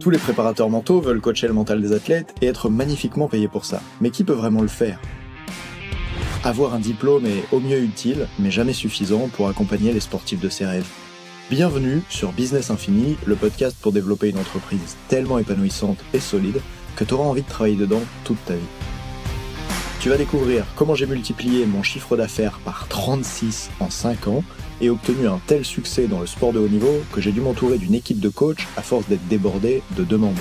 Tous les préparateurs mentaux veulent coacher le mental des athlètes et être magnifiquement payés pour ça. Mais qui peut vraiment le faire ? Avoir un diplôme est au mieux utile, mais jamais suffisant pour accompagner les sportifs de ses rêves. Bienvenue sur Business Infini, le podcast pour développer une entreprise tellement épanouissante et solide que tu auras envie de travailler dedans toute ta vie. Tu vas découvrir comment j'ai multiplié mon chiffre d'affaires par 36 en 5 ans et obtenu un tel succès dans le sport de haut niveau que j'ai dû m'entourer d'une équipe de coachs à force d'être débordé de demandes.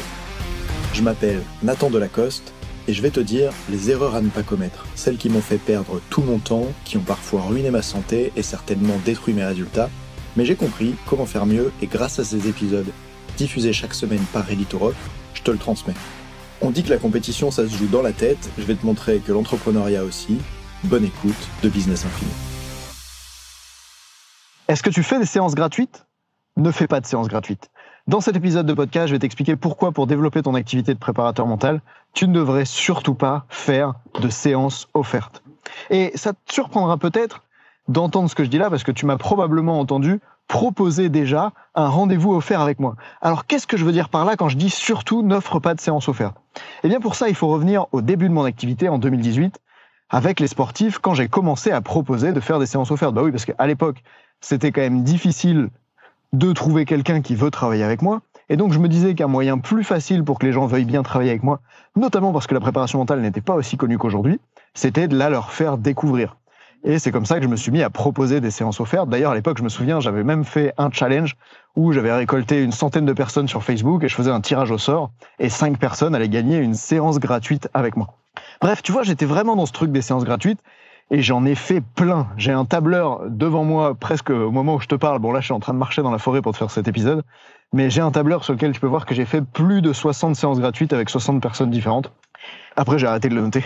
Je m'appelle Nathan Delacoste et je vais te dire les erreurs à ne pas commettre, celles qui m'ont fait perdre tout mon temps, qui ont parfois ruiné ma santé et certainement détruit mes résultats, mais j'ai compris comment faire mieux et grâce à ces épisodes, diffusés chaque semaine par Ready to Rock, je te le transmets. On dit que la compétition ça se joue dans la tête, je vais te montrer que l'entrepreneuriat aussi. Bonne écoute de Business Infini. Est-ce que tu fais des séances gratuites ? Ne fais pas de séances gratuites. Dans cet épisode de podcast, je vais t'expliquer pourquoi pour développer ton activité de préparateur mental, tu ne devrais surtout pas faire de séances offertes. Et ça te surprendra peut-être d'entendre ce que je dis là parce que tu m'as probablement entendu proposer déjà un rendez-vous offert avec moi. Alors qu'est-ce que je veux dire par là quand je dis surtout n'offre pas de séance offerte ? Eh bien pour ça, il faut revenir au début de mon activité en 2018 avec les sportifs quand j'ai commencé à proposer de faire des séances offertes. Bah oui, parce qu'à l'époque, c'était quand même difficile de trouver quelqu'un qui veut travailler avec moi. Et donc je me disais qu'un moyen plus facile pour que les gens veuillent bien travailler avec moi, notamment parce que la préparation mentale n'était pas aussi connue qu'aujourd'hui, c'était de la leur faire découvrir. Et c'est comme ça que je me suis mis à proposer des séances offertes. D'ailleurs, à l'époque, je me souviens, j'avais même fait un challenge où j'avais récolté une centaine de personnes sur Facebook et je faisais un tirage au sort et 5 personnes allaient gagner une séance gratuite avec moi. Bref, tu vois, j'étais vraiment dans ce truc des séances gratuites et j'en ai fait plein. J'ai un tableur devant moi presque au moment où je te parle. Bon, là, je suis en train de marcher dans la forêt pour te faire cet épisode. Mais j'ai un tableur sur lequel tu peux voir que j'ai fait plus de 60 séances gratuites avec 60 personnes différentes. Après, j'ai arrêté de le noter.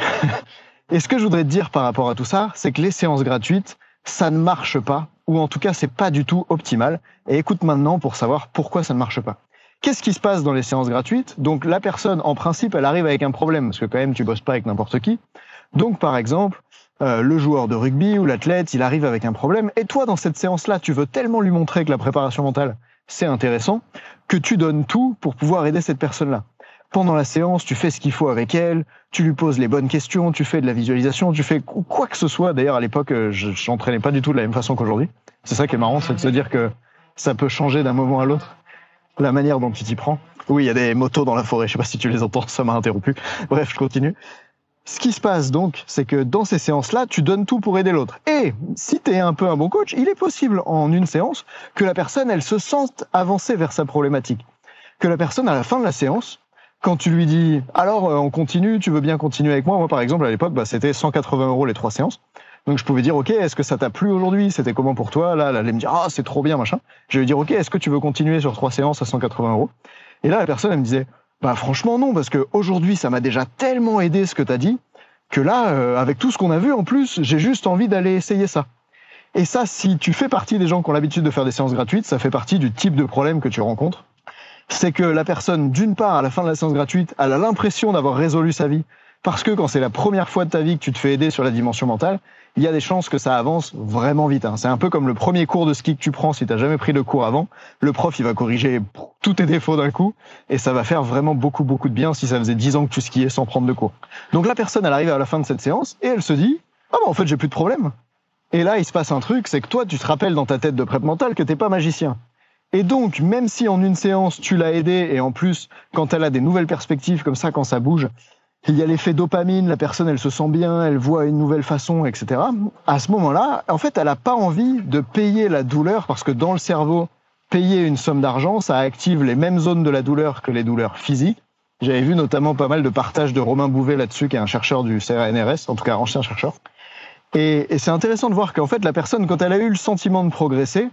Et ce que je voudrais te dire par rapport à tout ça, c'est que les séances gratuites, ça ne marche pas, ou en tout cas, c'est pas du tout optimal. Et écoute maintenant pour savoir pourquoi ça ne marche pas. Qu'est-ce qui se passe dans les séances gratuites ? Donc la personne, en principe, elle arrive avec un problème, parce que quand même, tu bosses pas avec n'importe qui. Donc par exemple, le joueur de rugby ou l'athlète, il arrive avec un problème, et toi, dans cette séance-là, tu veux tellement lui montrer que la préparation mentale, c'est intéressant, que tu donnes tout pour pouvoir aider cette personne-là. Pendant la séance, tu fais ce qu'il faut avec elle, tu lui poses les bonnes questions, tu fais de la visualisation, tu fais quoi que ce soit. D'ailleurs, à l'époque, je n'entraînais pas du tout de la même façon qu'aujourd'hui. C'est ça qui est marrant, c'est de se dire que ça peut changer d'un moment à l'autre, la manière dont tu t'y prends. Oui, il y a des motos dans la forêt, je sais pas si tu les entends, ça m'a interrompu. Bref, je continue. Ce qui se passe donc, c'est que dans ces séances-là, tu donnes tout pour aider l'autre. Et si tu es un peu un bon coach, il est possible en une séance que la personne, elle se sente avancer vers sa problématique. Que la personne, à la fin de la séance, quand tu lui dis « Alors, on continue, tu veux bien continuer avec moi ?» Moi, par exemple, à l'époque, c'était 180 € les 3 séances. Donc, je pouvais dire « Ok, est-ce que ça t'a plu aujourd'hui ? C'était comment pour toi ?» Là, elle allait me dire « Ah, c'est trop bien, machin. » Je vais lui dire « Ok, est-ce que tu veux continuer sur 3 séances à 180 €? » Et là, la personne, elle me disait « Bah, franchement, non, parce que aujourd'hui, ça m'a déjà tellement aidé ce que t'as dit, que là, avec tout ce qu'on a vu, en plus, j'ai juste envie d'aller essayer ça. » Et ça, si tu fais partie des gens qui ont l'habitude de faire des séances gratuites, ça fait partie du type de problème que tu rencontres. C'est que la personne, d'une part, à la fin de la séance gratuite, elle a l'impression d'avoir résolu sa vie. Parce que quand c'est la première fois de ta vie que tu te fais aider sur la dimension mentale, il y a des chances que ça avance vraiment vite. C'est un peu comme le premier cours de ski que tu prends si tu n'as jamais pris de cours avant. Le prof, il va corriger tous tes défauts d'un coup et ça va faire vraiment beaucoup de bien si ça faisait 10 ans que tu skiais sans prendre de cours. Donc la personne, elle arrive à la fin de cette séance et elle se dit « Ah bah en fait, j'ai plus de problème. » Et là, il se passe un truc, c'est que toi, tu te rappelles dans ta tête de prep mentale que t'es pas magicien. Et donc, même si en une séance, tu l'as aidée, et en plus, quand elle a des nouvelles perspectives comme ça, quand ça bouge, il y a l'effet dopamine, la personne, elle se sent bien, elle voit une nouvelle façon, etc. À ce moment-là, en fait, elle n'a pas envie de payer la douleur, parce que dans le cerveau, payer une somme d'argent, ça active les mêmes zones de la douleur que les douleurs physiques. J'avais vu notamment pas mal de partages de Romain Bouvet là-dessus, qui est un chercheur du CNRS, en tout cas un ancien chercheur. Et c'est intéressant de voir qu'en fait, la personne, quand elle a eu le sentiment de progresser,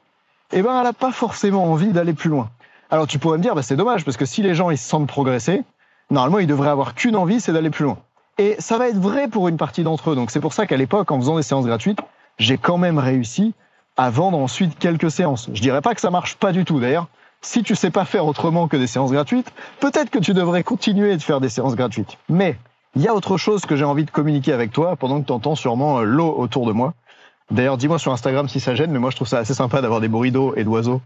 eh ben, elle n'a pas forcément envie d'aller plus loin. Alors tu pourrais me dire, c'est dommage, parce que si les gens ils se sentent progresser, normalement ils devraient avoir qu'une envie, c'est d'aller plus loin. Et ça va être vrai pour une partie d'entre eux. Donc c'est pour ça qu'à l'époque, en faisant des séances gratuites, j'ai quand même réussi à vendre ensuite quelques séances. Je dirais pas que ça marche pas du tout. D'ailleurs, si tu sais pas faire autrement que des séances gratuites, peut-être que tu devrais continuer de faire des séances gratuites. Mais il y a autre chose que j'ai envie de communiquer avec toi pendant que tu entends sûrement l'eau autour de moi. D'ailleurs, dis-moi sur Instagram si ça gêne, mais moi je trouve ça assez sympa d'avoir des bruits d'eau et d'oiseaux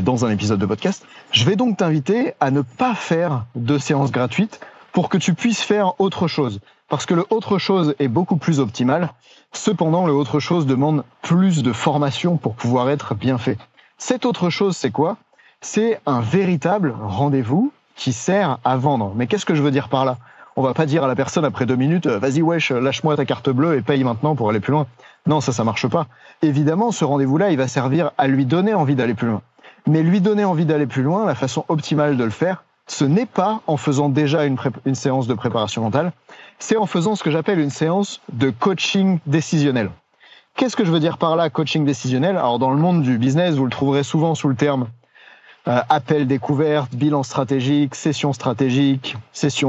dans un épisode de podcast. Je vais donc t'inviter à ne pas faire de séance gratuite pour que tu puisses faire autre chose. Parce que le autre chose est beaucoup plus optimal. Cependant, le autre chose demande plus de formation pour pouvoir être bien fait. Cette autre chose, c'est quoi ? C'est un véritable rendez-vous qui sert à vendre. Mais qu'est-ce que je veux dire par là ? On va pas dire à la personne après 2 minutes « Vas-y wesh, lâche-moi ta carte bleue et paye maintenant pour aller plus loin ». Non, ça marche pas. Évidemment, ce rendez-vous-là, il va servir à lui donner envie d'aller plus loin. Mais lui donner envie d'aller plus loin, la façon optimale de le faire, ce n'est pas en faisant déjà une séance de préparation mentale, c'est en faisant ce que j'appelle une séance de coaching décisionnel. Qu'est-ce que je veux dire par là, coaching décisionnel ? Alors, dans le monde du business, vous le trouverez souvent sous le terme appel découverte, bilan stratégique, session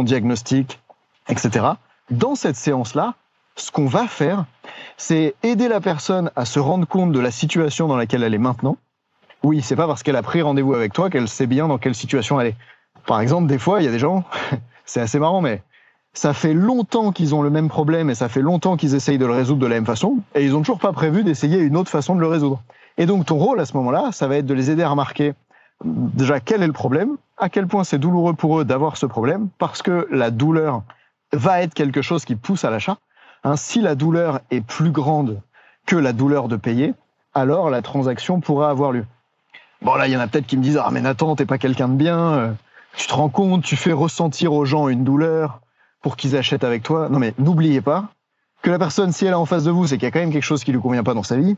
diagnostique, etc. Dans cette séance-là, ce qu'on va faire, c'est aider la personne à se rendre compte de la situation dans laquelle elle est maintenant. Oui, c'est pas parce qu'elle a pris rendez-vous avec toi qu'elle sait bien dans quelle situation elle est. Par exemple, des fois, il y a des gens, c'est assez marrant, mais ça fait longtemps qu'ils ont le même problème et ça fait longtemps qu'ils essayent de le résoudre de la même façon et ils ont toujours pas prévu d'essayer une autre façon de le résoudre. Et donc, ton rôle à ce moment-là, ça va être de les aider à remarquer déjà quel est le problème, à quel point c'est douloureux pour eux d'avoir ce problème, parce que la douleur va être quelque chose qui pousse à l'achat. Si la douleur est plus grande que la douleur de payer, alors la transaction pourra avoir lieu. Bon là, il y en a peut-être qui me disent « Ah mais Nathan, t'es pas quelqu'un de bien, tu te rends compte, tu fais ressentir aux gens une douleur pour qu'ils achètent avec toi. » Non mais n'oubliez pas que la personne, si elle est en face de vous, c'est qu'il y a quand même quelque chose qui lui convient pas dans sa vie,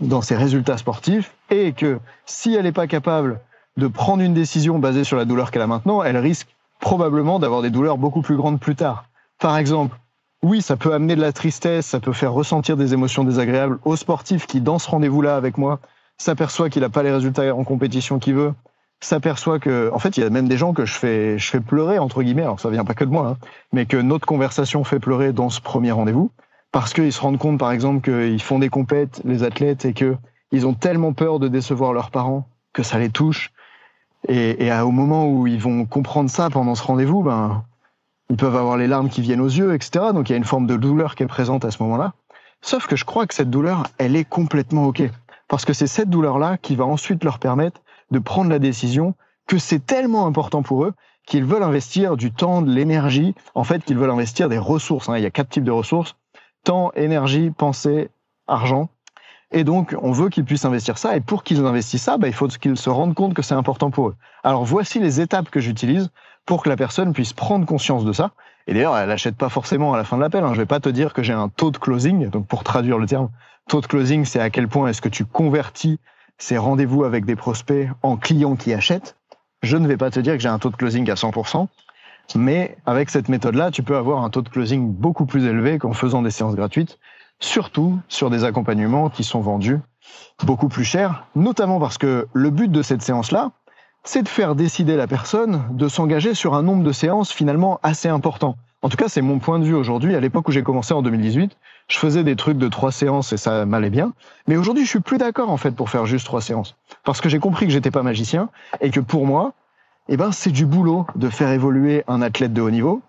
dans ses résultats sportifs, et que si elle n'est pas capable de prendre une décision basée sur la douleur qu'elle a maintenant, elle risque probablement d'avoir des douleurs beaucoup plus grandes plus tard. Par exemple, oui, ça peut amener de la tristesse, ça peut faire ressentir des émotions désagréables au sportif qui, dans ce rendez-vous-là avec moi, s'aperçoit qu'il n'a pas les résultats en compétition qu'il veut, s'aperçoit que, en fait, il y a même des gens que je fais pleurer, entre guillemets, alors ça vient pas que de moi, mais que notre conversation fait pleurer dans ce premier rendez-vous, parce qu'ils se rendent compte, par exemple, qu'ils font des compètes, les athlètes, et qu'ils ont tellement peur de décevoir leurs parents que ça les touche. Et au moment où ils vont comprendre ça pendant ce rendez-vous, ils peuvent avoir les larmes qui viennent aux yeux, etc. Donc il y a une forme de douleur qui est présente à ce moment-là. Sauf que je crois que cette douleur, elle est complètement OK. Parce que c'est cette douleur-là qui va ensuite leur permettre de prendre la décision que c'est tellement important pour eux qu'ils veulent investir du temps, de l'énergie, en fait qu'ils veulent investir des ressources. Il y a 4 types de ressources. Temps, énergie, pensée, argent. Et donc, on veut qu'ils puissent investir ça. Et pour qu'ils investissent ça, il faut qu'ils se rendent compte que c'est important pour eux. Alors, voici les étapes que j'utilise pour que la personne puisse prendre conscience de ça. Et d'ailleurs, elle n'achète pas forcément à la fin de l'appel. Je vais pas te dire que j'ai un taux de closing. Donc, pour traduire le terme, taux de closing, c'est à quel point est-ce que tu convertis ces rendez-vous avec des prospects en clients qui achètent. Je ne vais pas te dire que j'ai un taux de closing à 100%. Mais avec cette méthode-là, tu peux avoir un taux de closing beaucoup plus élevé qu'en faisant des séances gratuites. Surtout sur des accompagnements qui sont vendus beaucoup plus cher, notamment parce que le but de cette séance-là, c'est de faire décider la personne de s'engager sur un nombre de séances finalement assez important. En tout cas, c'est mon point de vue aujourd'hui. À l'époque où j'ai commencé en 2018, je faisais des trucs de 3 séances et ça m'allait bien. Mais aujourd'hui, je suis plus d'accord en fait pour faire juste 3 séances. Parce que j'ai compris que j'étais pas magicien et que pour moi, c'est du boulot de faire évoluer un athlète de haut niveau.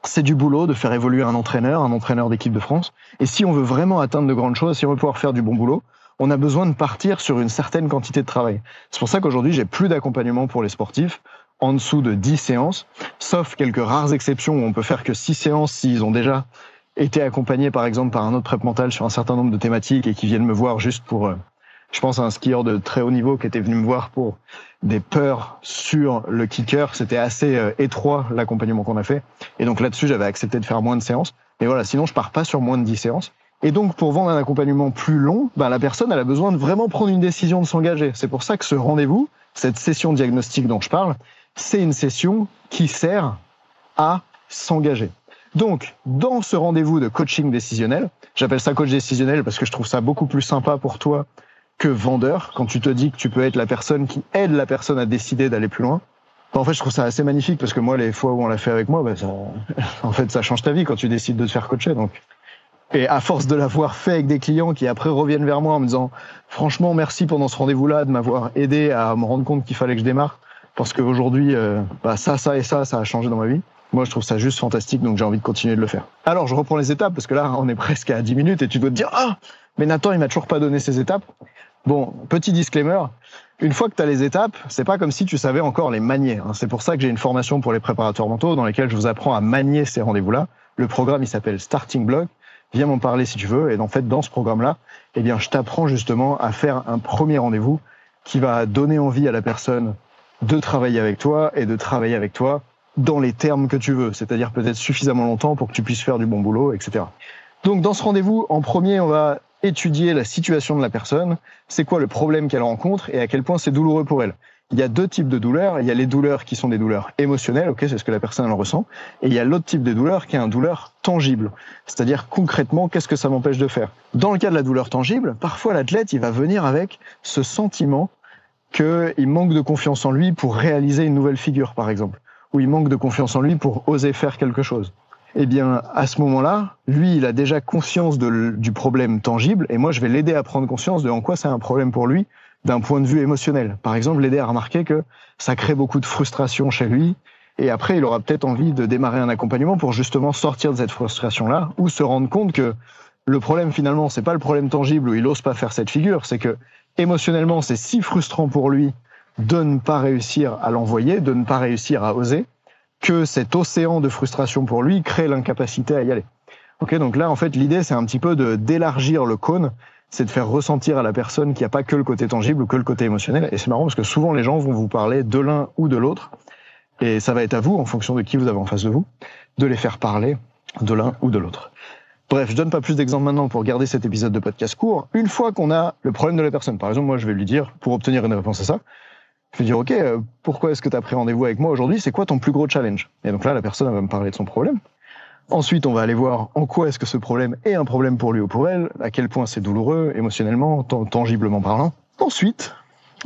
C'est du boulot de faire évoluer un entraîneur d'équipe de France. Et si on veut vraiment atteindre de grandes choses, si on veut pouvoir faire du bon boulot, on a besoin de partir sur une certaine quantité de travail. C'est pour ça qu'aujourd'hui, j'ai plus d'accompagnement pour les sportifs en dessous de 10 séances, sauf quelques rares exceptions où on peut faire que 6 séances s'ils ont déjà été accompagnés, par exemple, par un autre prep mental sur un certain nombre de thématiques et qui viennent me voir juste pour... Je pense à un skieur de très haut niveau qui était venu me voir pour des peurs sur le kicker. C'était assez étroit, l'accompagnement qu'on a fait. Et donc là-dessus, j'avais accepté de faire moins de séances. Mais voilà, sinon, je pars pas sur moins de 10 séances. Et donc, pour vendre un accompagnement plus long, la personne, elle a besoin de vraiment prendre une décision de s'engager. C'est pour ça que ce rendez-vous, cette session diagnostique dont je parle, c'est une session qui sert à s'engager. Donc, dans ce rendez-vous de coaching décisionnel, j'appelle ça coach décisionnel parce que je trouve ça beaucoup plus sympa pour toi que vendeur, quand tu te dis que tu peux être la personne qui aide la personne à décider d'aller plus loin. En fait, je trouve ça assez magnifique parce que moi, les fois où on l'a fait avec moi, ça change ta vie quand tu décides de te faire coacher. Donc. Et à force de l'avoir fait avec des clients qui après reviennent vers moi en me disant « Franchement, merci pendant ce rendez-vous-là de m'avoir aidé à me rendre compte qu'il fallait que je démarre parce qu'aujourd'hui, ça et ça a changé dans ma vie. » Moi, je trouve ça juste fantastique, donc j'ai envie de continuer de le faire. Alors, je reprends les étapes, parce que là, on est presque à 10 minutes, et tu dois te dire « Ah, mais Nathan, il m'a toujours pas donné ces étapes ». Bon, petit disclaimer, une fois que tu as les étapes, c'est pas comme si tu savais encore les manier. C'est pour ça que j'ai une formation pour les préparateurs mentaux dans laquelle je vous apprends à manier ces rendez-vous-là. Le programme, il s'appelle Starting Block. Viens m'en parler si tu veux. Et en fait, dans ce programme-là, je t'apprends justement à faire un premier rendez-vous qui va donner envie à la personne de travailler avec toi et de travailler avec toi dans les termes que tu veux. C'est-à-dire peut-être suffisamment longtemps pour que tu puisses faire du bon boulot, etc. Donc, dans ce rendez-vous, en premier, on va étudier la situation de la personne, c'est quoi le problème qu'elle rencontre et à quel point c'est douloureux pour elle. Il y a 2 types de douleurs. Il y a les douleurs qui sont des douleurs émotionnelles, ok, c'est ce que la personne elle ressent, et il y a l'autre type de douleur qui est une douleur tangible, c'est-à-dire concrètement, qu'est-ce que ça m'empêche de faire. Dans le cas de la douleur tangible, parfois l'athlète il va venir avec ce sentiment qu'il manque de confiance en lui pour réaliser une nouvelle figure, par exemple, ou il manque de confiance en lui pour oser faire quelque chose. Eh bien, à ce moment-là, lui, il a déjà conscience du problème tangible, et moi, je vais l'aider à prendre conscience de en quoi c'est un problème pour lui, d'un point de vue émotionnel. Par exemple, l'aider à remarquer que ça crée beaucoup de frustration chez lui, et après, il aura peut-être envie de démarrer un accompagnement pour justement sortir de cette frustration-là, ou se rendre compte que le problème, finalement, c'est pas le problème tangible où il ose pas faire cette figure, c'est que, émotionnellement, c'est si frustrant pour lui de ne pas réussir à l'envoyer, de ne pas réussir à oser, que cet océan de frustration pour lui crée l'incapacité à y aller. Ok, donc là, en fait, l'idée, c'est un petit peu d'élargir le cône, c'est de faire ressentir à la personne qu'il n'y a pas que le côté tangible ou que le côté émotionnel. Et c'est marrant parce que souvent, les gens vont vous parler de l'un ou de l'autre. Et ça va être à vous, en fonction de qui vous avez en face de vous, de les faire parler de l'un ou de l'autre. Bref, je donne pas plus d'exemples maintenant pour garder cet épisode de podcast court. Une fois qu'on a le problème de la personne, par exemple, moi, je vais lui dire, pour obtenir une réponse à ça, je vais dire, ok, pourquoi est-ce que tu as pris rendez-vous avec moi aujourd'hui? C'est quoi ton plus gros challenge? Et donc là, la personne va me parler de son problème. Ensuite, on va aller voir en quoi est-ce que ce problème est un problème pour lui ou pour elle, à quel point c'est douloureux, émotionnellement, tangiblement parlant. Ensuite,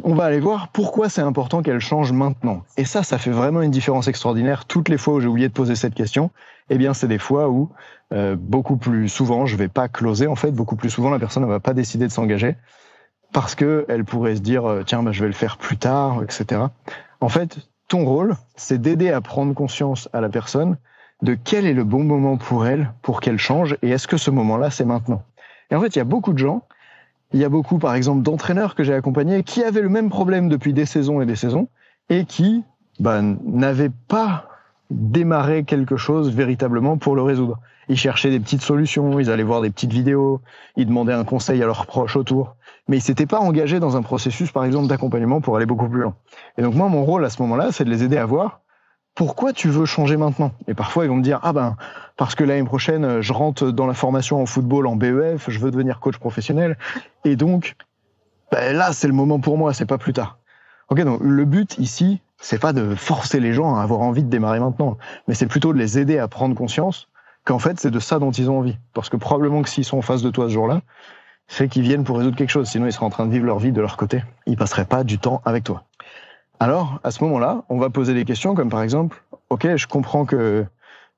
on va aller voir pourquoi c'est important qu'elle change maintenant. Et ça fait vraiment une différence extraordinaire. Toutes les fois où j'ai oublié de poser cette question, eh bien, c'est des fois où, beaucoup plus souvent, je vais pas closer, en fait, beaucoup plus souvent, la personne ne va pas décider de s'engager. Parce que elle pourrait se dire tiens, je vais le faire plus tard, etc. En fait, ton rôle, c'est d'aider à prendre conscience à la personne de quel est le bon moment pour elle, pour qu'elle change, et est-ce que ce moment-là, c'est maintenant. Et en fait, il y a beaucoup de gens, il y a beaucoup, par exemple, d'entraîneurs que j'ai accompagnés qui avaient le même problème depuis des saisons, et qui n'avaient pas démarré quelque chose véritablement pour le résoudre. Ils cherchaient des petites solutions, ils allaient voir des petites vidéos, ils demandaient un conseil à leurs proches autour, mais ils s'étaient pas engagés dans un processus, par exemple, d'accompagnement pour aller beaucoup plus loin. Et donc moi, mon rôle à ce moment-là, c'est de les aider à voir pourquoi tu veux changer maintenant. Et parfois, ils vont me dire parce que l'année prochaine, je rentre dans la formation en football en BEF, je veux devenir coach professionnel, et donc là, c'est le moment pour moi, c'est pas plus tard. Ok, donc le but ici, c'est pas de forcer les gens à avoir envie de démarrer maintenant, mais c'est plutôt de les aider à prendre conscience qu'en fait, c'est de ça dont ils ont envie. Parce que probablement que s'ils sont en face de toi ce jour-là, c'est qu'ils viennent pour résoudre quelque chose. Sinon, ils seraient en train de vivre leur vie de leur côté. Ils passeraient pas du temps avec toi. Alors, à ce moment-là, on va poser des questions comme par exemple, ok, je comprends que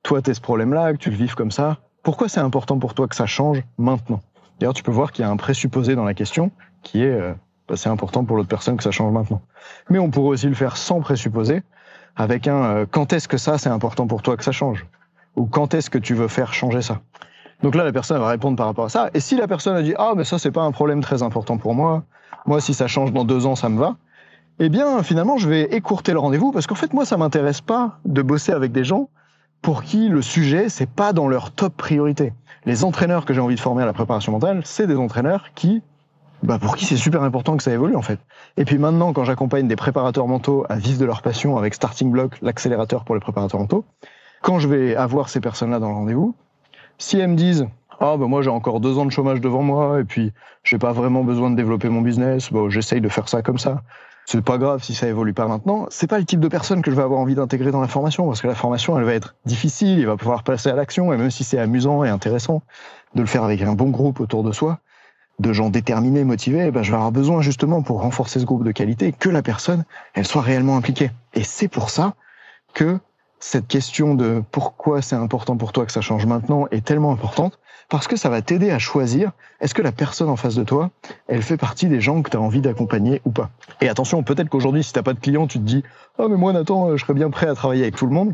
toi, tu as ce problème-là, que tu le vives comme ça. Pourquoi c'est important pour toi que ça change maintenant? D'ailleurs, tu peux voir qu'il y a un présupposé dans la question qui est c'est important pour l'autre personne que ça change maintenant. Mais on pourrait aussi le faire sans présupposé, avec un quand est-ce que ça, c'est important pour toi que ça change? Ou quand est-ce que tu veux faire changer ça? Donc là, la personne va répondre par rapport à ça. Et si la personne a dit « Ah, mais ça, c'est pas un problème très important pour moi. Moi, si ça change dans 2 ans, ça me va. » Eh bien, finalement, je vais écourter le rendez-vous parce qu'en fait, moi, ça m'intéresse pas de bosser avec des gens pour qui le sujet, c'est pas dans leur top priorité. Les entraîneurs que j'ai envie de former à la préparation mentale, c'est des entraîneurs qui, pour qui c'est super important que ça évolue, en fait. Et puis maintenant, quand j'accompagne des préparateurs mentaux à vivre de leur passion avec Starting Block, l'accélérateur pour les préparateurs mentaux, quand je vais avoir ces personnes-là dans le rendez-vous, si elles me disent « Ah, moi j'ai encore 2 ans de chômage devant moi et puis j'ai pas vraiment besoin de développer mon business, j'essaye de faire ça comme ça. C'est pas grave si ça évolue pas maintenant. » C'est pas le type de personne que je vais avoir envie d'intégrer dans la formation parce que la formation, elle va être difficile, il va pouvoir passer à l'action et même si c'est amusant et intéressant de le faire avec un bon groupe autour de soi, de gens déterminés, motivés, je vais avoir besoin justement pour renforcer ce groupe de qualité que la personne, elle soit réellement impliquée. Et c'est pour ça que cette question de pourquoi c'est important pour toi que ça change maintenant est tellement importante, parce que ça va t'aider à choisir est-ce que la personne en face de toi, elle fait partie des gens que tu as envie d'accompagner ou pas. Et attention, peut-être qu'aujourd'hui, si tu n'as pas de client, tu te dis « Ah, mais moi, Nathan, je serais bien prêt à travailler avec tout le monde. »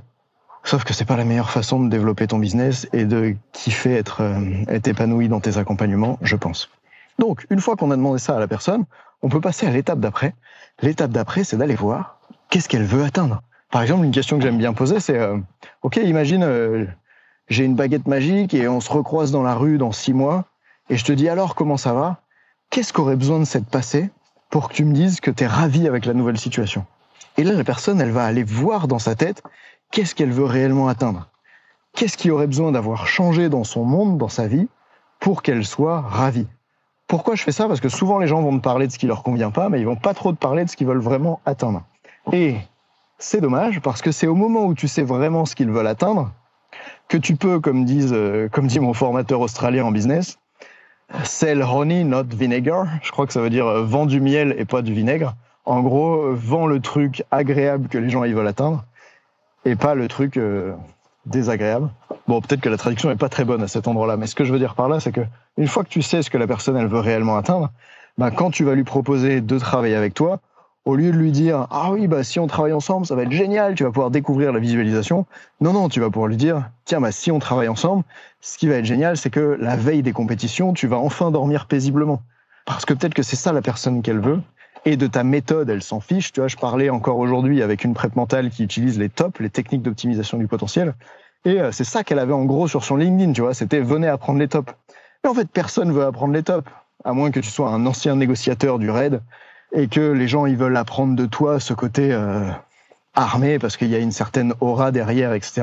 Sauf que c'est pas la meilleure façon de développer ton business et de kiffer être épanoui dans tes accompagnements, je pense. Donc, une fois qu'on a demandé ça à la personne, on peut passer à l'étape d'après. L'étape d'après, c'est d'aller voir qu'est-ce qu'elle veut atteindre. Par exemple, une question que j'aime bien poser, c'est ok, imagine, j'ai une baguette magique et on se recroise dans la rue dans 6 mois et je te dis alors comment ça va? Qu'est-ce qu'aurait besoin de s'être passé pour que tu me dises que tu es ravi avec la nouvelle situation? Et là, la personne, elle va aller voir dans sa tête qu'est-ce qu'elle veut réellement atteindre. Qu'est-ce qui aurait besoin d'avoir changé dans son monde, dans sa vie, pour qu'elle soit ravie. Pourquoi je fais ça? Parce que souvent, les gens vont me parler de ce qui leur convient pas, mais ils vont pas trop te parler de ce qu'ils veulent vraiment atteindre. Et c'est dommage, parce que c'est au moment où tu sais vraiment ce qu'ils veulent atteindre que tu peux, comme dit mon formateur australien en business, sell honey, not vinegar. Je crois que ça veut dire vends du miel et pas du vinaigre. En gros, vends le truc agréable que les gens ils veulent atteindre et pas le truc désagréable. Bon, peut-être que la traduction est pas très bonne à cet endroit-là, mais ce que je veux dire par là, c'est que une fois que tu sais ce que la personne elle veut réellement atteindre, quand tu vas lui proposer de travailler avec toi, au lieu de lui dire « Ah oui, si on travaille ensemble, ça va être génial, tu vas pouvoir découvrir la visualisation », non, tu vas pouvoir lui dire « Tiens, si on travaille ensemble, ce qui va être génial, c'est que la veille des compétitions, tu vas enfin dormir paisiblement. » Parce que peut-être que c'est ça la personne qu'elle veut, et de ta méthode, elle s'en fiche. Tu vois, je parlais encore aujourd'hui avec une prep mentale qui utilise les TOP, les techniques d'optimisation du potentiel, et c'est ça qu'elle avait en gros sur son LinkedIn, tu vois, c'était « Venez apprendre les TOP ». Mais en fait, personne veut apprendre les TOP, à moins que tu sois un ancien négociateur du RAID, et que les gens ils veulent apprendre de toi ce côté armé parce qu'il y a une certaine aura derrière, etc.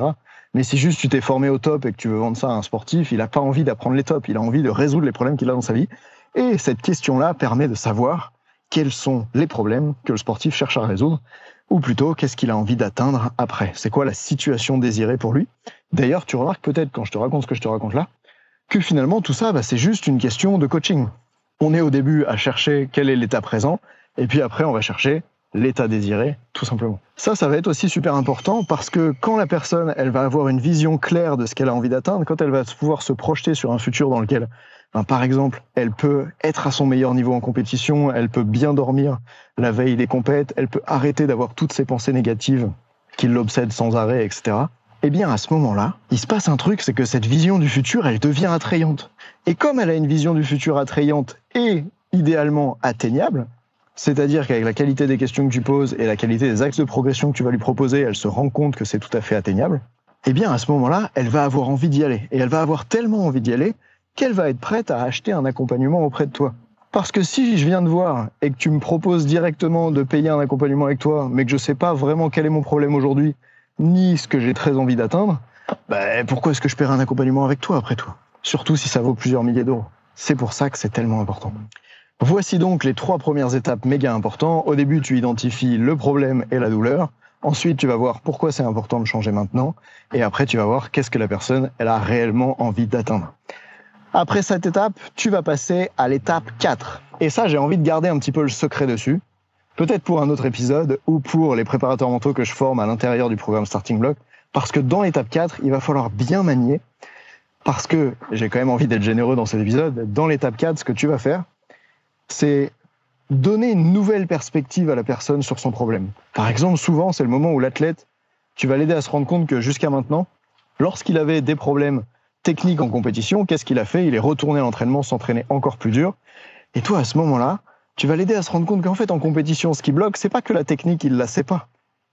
Mais si juste tu t'es formé au top et que tu veux vendre ça à un sportif, il a pas envie d'apprendre les tops, il a envie de résoudre les problèmes qu'il a dans sa vie. Et cette question-là permet de savoir quels sont les problèmes que le sportif cherche à résoudre, ou plutôt qu'est-ce qu'il a envie d'atteindre après. C'est quoi la situation désirée pour lui? D'ailleurs, tu remarques peut-être quand je te raconte ce que je te raconte là, que finalement tout ça, c'est juste une question de coaching. On est au début à chercher quel est l'état présent, et puis après, on va chercher l'état désiré, tout simplement. Ça va être aussi super important parce que quand la personne, elle va avoir une vision claire de ce qu'elle a envie d'atteindre, quand elle va pouvoir se projeter sur un futur dans lequel, par exemple, elle peut être à son meilleur niveau en compétition, elle peut bien dormir la veille des compètes, elle peut arrêter d'avoir toutes ces pensées négatives qui l'obsèdent sans arrêt, etc. Eh bien, à ce moment-là, il se passe un truc, c'est que cette vision du futur, elle devient attrayante. Et comme elle a une vision du futur attrayante et idéalement atteignable, c'est-à-dire qu'avec la qualité des questions que tu poses et la qualité des axes de progression que tu vas lui proposer, elle se rend compte que c'est tout à fait atteignable, eh bien à ce moment-là, elle va avoir envie d'y aller. Et elle va avoir tellement envie d'y aller qu'elle va être prête à acheter un accompagnement auprès de toi. Parce que si je viens te voir et que tu me proposes directement de payer un accompagnement avec toi, mais que je sais pas vraiment quel est mon problème aujourd'hui, ni ce que j'ai très envie d'atteindre, pourquoi est-ce que je paierai un accompagnement avec toi après tout? Surtout si ça vaut plusieurs milliers d'euros. C'est pour ça que c'est tellement important. Voici donc les 3 premières étapes méga importantes. Au début, tu identifies le problème et la douleur. Ensuite, tu vas voir pourquoi c'est important de changer maintenant. Et après, tu vas voir qu'est-ce que la personne, elle a réellement envie d'atteindre. Après cette étape, tu vas passer à l'étape 4. Et ça, j'ai envie de garder un petit peu le secret dessus. Peut-être pour un autre épisode ou pour les préparateurs mentaux que je forme à l'intérieur du programme Starting Block. Parce que dans l'étape 4, il va falloir bien manier. Parce que j'ai quand même envie d'être généreux dans cet épisode. Dans l'étape 4, ce que tu vas faire, c'est donner une nouvelle perspective à la personne sur son problème. Par exemple, souvent, c'est le moment où l'athlète, tu vas l'aider à se rendre compte que jusqu'à maintenant, lorsqu'il avait des problèmes techniques en compétition, qu'est-ce qu'il a fait? Il est retourné à l'entraînement, s'entraîner encore plus dur. Et toi, à ce moment-là, tu vas l'aider à se rendre compte qu'en fait, en compétition, ce qui bloque, c'est pas que la technique, il la sait pas.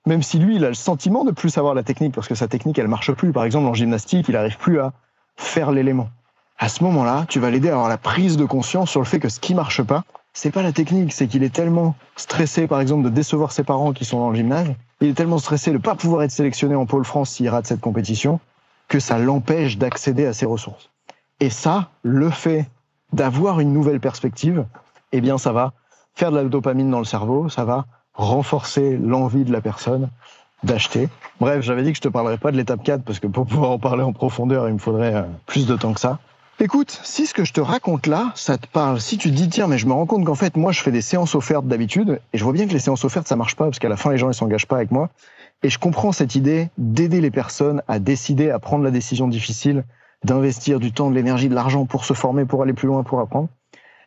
Même si lui, il a le sentiment de plus savoir la technique, parce que sa technique, elle marche plus. Par exemple, en gymnastique, il arrive plus à faire l'élément. À ce moment-là, tu vas l'aider à avoir la prise de conscience sur le fait que ce qui marche pas, c'est pas la technique, c'est qu'il est tellement stressé, par exemple, de décevoir ses parents qui sont dans le gymnase, il est tellement stressé de pas pouvoir être sélectionné en pôle France s'il rate cette compétition, que ça l'empêche d'accéder à ses ressources. Et ça, le fait d'avoir une nouvelle perspective, eh bien, ça va faire de la dopamine dans le cerveau, ça va renforcer l'envie de la personne d'acheter. Bref, j'avais dit que je te parlerais pas de l'étape 4, parce que pour pouvoir en parler en profondeur, il me faudrait plus de temps que ça. Écoute, si ce que je te raconte là, ça te parle, si tu te dis, tiens, mais je me rends compte qu'en fait, moi, je fais des séances offertes d'habitude, et je vois bien que les séances offertes, ça marche pas, parce qu'à la fin, les gens, ils s'engagent pas avec moi, et je comprends cette idée d'aider les personnes à décider, à prendre la décision difficile, d'investir du temps, de l'énergie, de l'argent pour se former, pour aller plus loin, pour apprendre.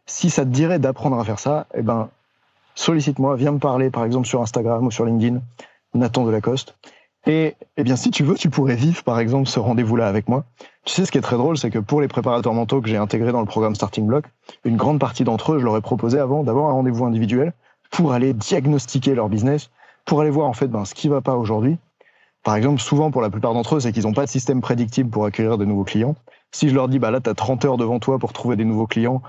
Si ça te dirait d'apprendre à faire ça, eh ben, sollicite-moi, viens me parler, par exemple, sur Instagram ou sur LinkedIn, Nathan Delacoste. Et eh bien, si tu veux, tu pourrais vivre, par exemple, ce rendez-vous-là avec moi. Tu sais, ce qui est très drôle, c'est que pour les préparateurs mentaux que j'ai intégrés dans le programme Starting Block, une grande partie d'entre eux, je leur ai proposé avant d'avoir un rendez-vous individuel pour aller diagnostiquer leur business, pour aller voir en fait ce qui va pas aujourd'hui. Par exemple, souvent, pour la plupart d'entre eux, c'est qu'ils n'ont pas de système prédictible pour accueillir de nouveaux clients. Si je leur dis, là, tu as 30 heures devant toi pour trouver des nouveaux clients,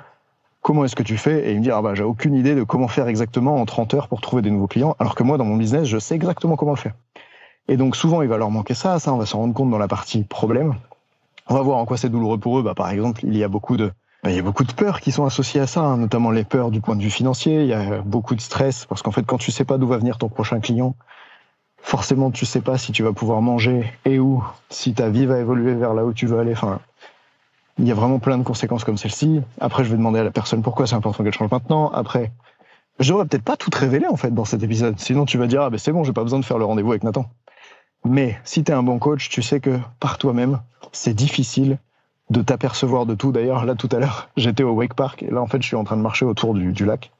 comment est-ce que tu fais ? Et ils me disent, j'ai aucune idée de comment faire exactement en 30 heures pour trouver des nouveaux clients, alors que moi, dans mon business, je sais exactement comment le faire. Et donc, souvent, il va leur manquer ça, on va s'en rendre compte dans la partie problème. On va voir en quoi c'est douloureux pour eux. Par exemple, il y a beaucoup de peurs qui sont associées à ça, notamment les peurs du point de vue financier. Il y a beaucoup de stress, parce qu'en fait, quand tu sais pas d'où va venir ton prochain client, forcément, tu sais pas si tu vas pouvoir manger et où, si ta vie va évoluer vers là où tu veux aller. Enfin, il y a vraiment plein de conséquences comme celle-ci. Après, je vais demander à la personne pourquoi c'est important qu'elle change maintenant. Après, je devrais peut-être pas tout te révéler, en fait, dans cet épisode. Sinon, tu vas dire, c'est bon, j'ai pas besoin de faire le rendez-vous avec Nathan. Mais si t'es un bon coach, tu sais que par toi-même, c'est difficile de t'apercevoir de tout. D'ailleurs, là, tout à l'heure, j'étais au Wake Park. Et là, en fait, je suis en train de marcher autour du lac.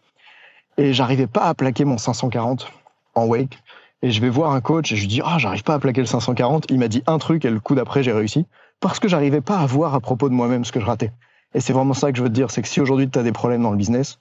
Et j'arrivais pas à plaquer mon 540 en wake. Et je vais voir un coach et je lui dis, j'arrive pas à plaquer le 540. Il m'a dit un truc et le coup d'après, j'ai réussi. Parce que j'arrivais pas à voir à propos de moi-même ce que je ratais. Et c'est vraiment ça que je veux te dire, c'est que si aujourd'hui tu as des problèmes dans le business,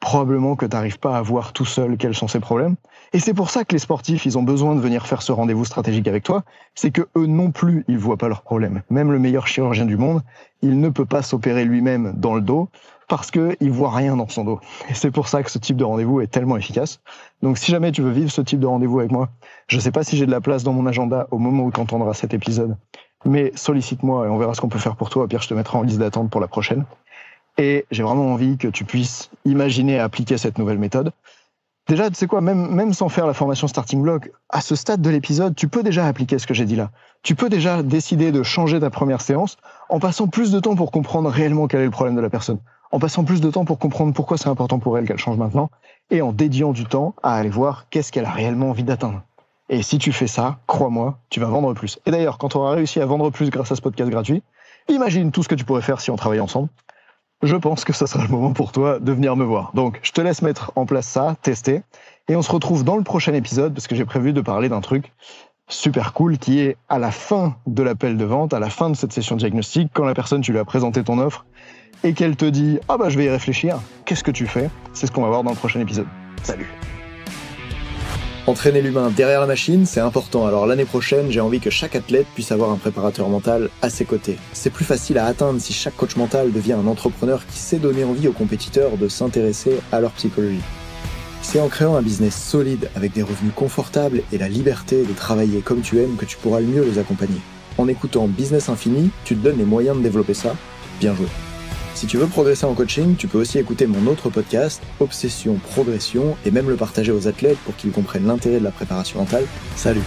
probablement que tu n'arrives pas à voir tout seul quels sont ces problèmes. Et c'est pour ça que les sportifs, ils ont besoin de venir faire ce rendez-vous stratégique avec toi. C'est que eux non plus, ils voient pas leurs problèmes. Même le meilleur chirurgien du monde, il ne peut pas s'opérer lui-même dans le dos parce qu'il voit rien dans son dos. Et c'est pour ça que ce type de rendez-vous est tellement efficace. Donc si jamais tu veux vivre ce type de rendez-vous avec moi, je sais pas si j'ai de la place dans mon agenda au moment où tu entendras cet épisode, mais sollicite-moi et on verra ce qu'on peut faire pour toi. Au pire, je te mettrai en liste d'attente pour la prochaine. Et j'ai vraiment envie que tu puisses imaginer et appliquer cette nouvelle méthode. Déjà, tu sais quoi, même sans faire la formation Starting Block, à ce stade de l'épisode, tu peux déjà appliquer ce que j'ai dit là. Tu peux déjà décider de changer ta première séance en passant plus de temps pour comprendre réellement quel est le problème de la personne, en passant plus de temps pour comprendre pourquoi c'est important pour elle qu'elle change maintenant, et en dédiant du temps à aller voir qu'est-ce qu'elle a réellement envie d'atteindre. Et si tu fais ça, crois-moi, tu vas vendre plus. Et d'ailleurs, quand tu auras réussi à vendre plus grâce à ce podcast gratuit, imagine tout ce que tu pourrais faire si on travaillait ensemble. Je pense que ça sera le moment pour toi de venir me voir. Donc, je te laisse mettre en place ça, tester, et on se retrouve dans le prochain épisode, parce que j'ai prévu de parler d'un truc super cool qui est à la fin de l'appel de vente, à la fin de cette session diagnostique, quand la personne, tu lui as présenté ton offre, et qu'elle te dit « je vais y réfléchir », qu'est-ce que tu fais ? C'est ce qu'on va voir dans le prochain épisode. Salut ! Entraîner l'humain derrière la machine, c'est important. Alors l'année prochaine, j'ai envie que chaque athlète puisse avoir un préparateur mental à ses côtés. C'est plus facile à atteindre si chaque coach mental devient un entrepreneur qui sait donner envie aux compétiteurs de s'intéresser à leur psychologie. C'est en créant un business solide avec des revenus confortables et la liberté de travailler comme tu aimes que tu pourras le mieux les accompagner. En écoutant Business Infini, tu te donnes les moyens de développer ça. Bien joué. Si tu veux progresser en coaching, tu peux aussi écouter mon autre podcast, Obsession Progression, et même le partager aux athlètes pour qu'ils comprennent l'intérêt de la préparation mentale. Salut!